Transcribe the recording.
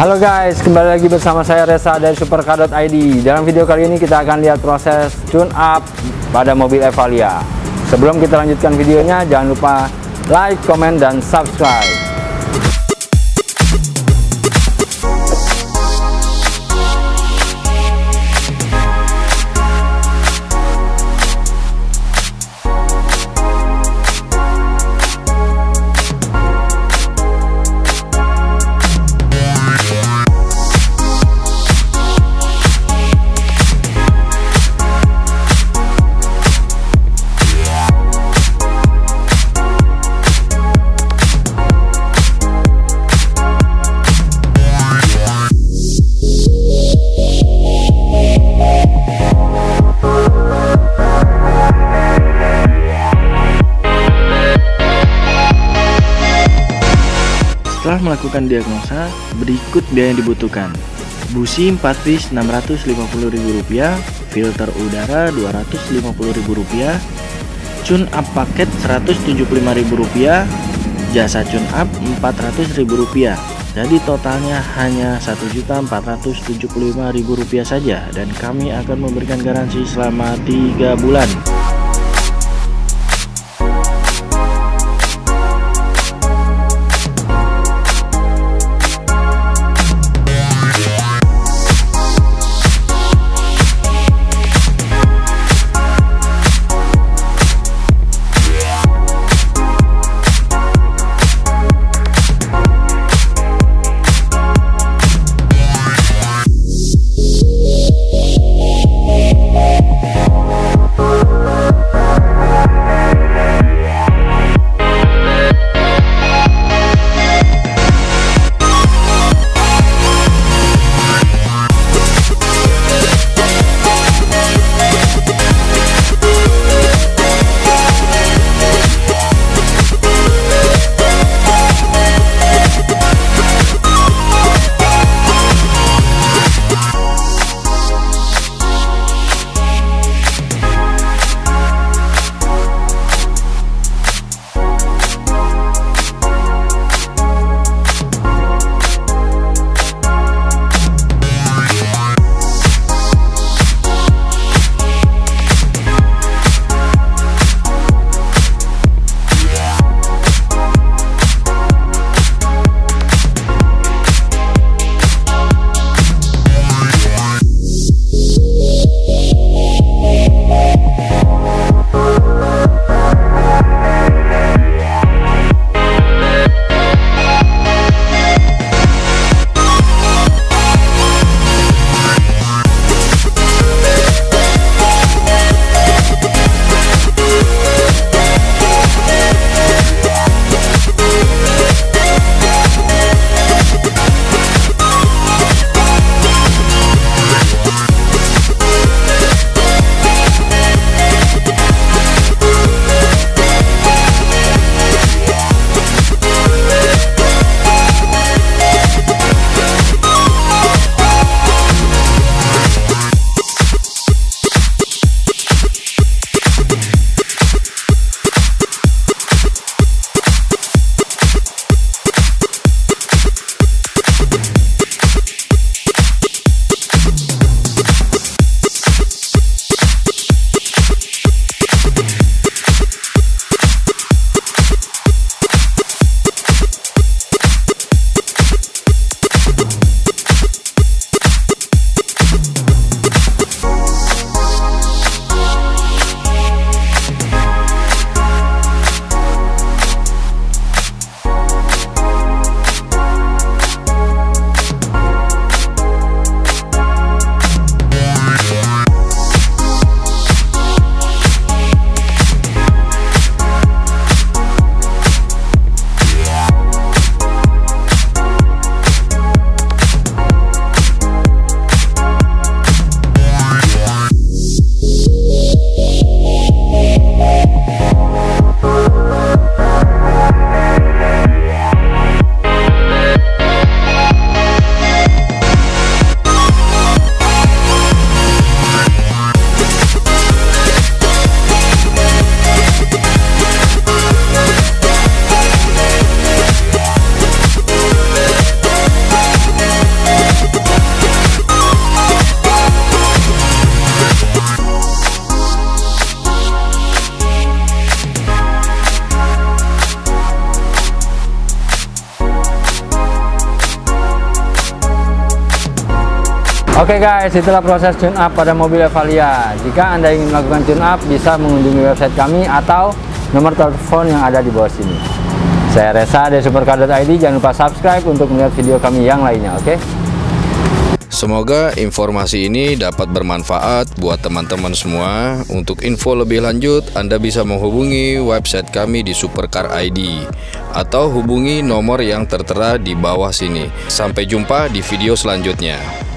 Halo guys, kembali lagi bersama saya Reza dari Supercar.id. Dalam video kali ini kita akan lihat proses tune up pada mobil Evalia. Sebelum kita lanjutkan videonya, jangan lupa like, komen, dan subscribe. Setelah melakukan diagnosa, berikut biaya yang dibutuhkan. Busi 4 piece Rp650.000, filter udara Rp250.000, tune up paket Rp175.000, jasa tune up Rp400.000. Jadi totalnya hanya Rp1.475.000 saja, dan kami akan memberikan garansi selama 3 bulan. Oke guys, itulah proses tune up pada mobil Evalia. Jika Anda ingin melakukan tune up, bisa mengunjungi website kami atau nomor telepon yang ada di bawah sini. Saya Resa dari Supercar.id. Jangan lupa subscribe untuk melihat video kami yang lainnya, oke? Semoga informasi ini dapat bermanfaat buat teman-teman semua. Untuk info lebih lanjut, Anda bisa menghubungi website kami di Supercar.id atau hubungi nomor yang tertera di bawah sini. Sampai jumpa di video selanjutnya.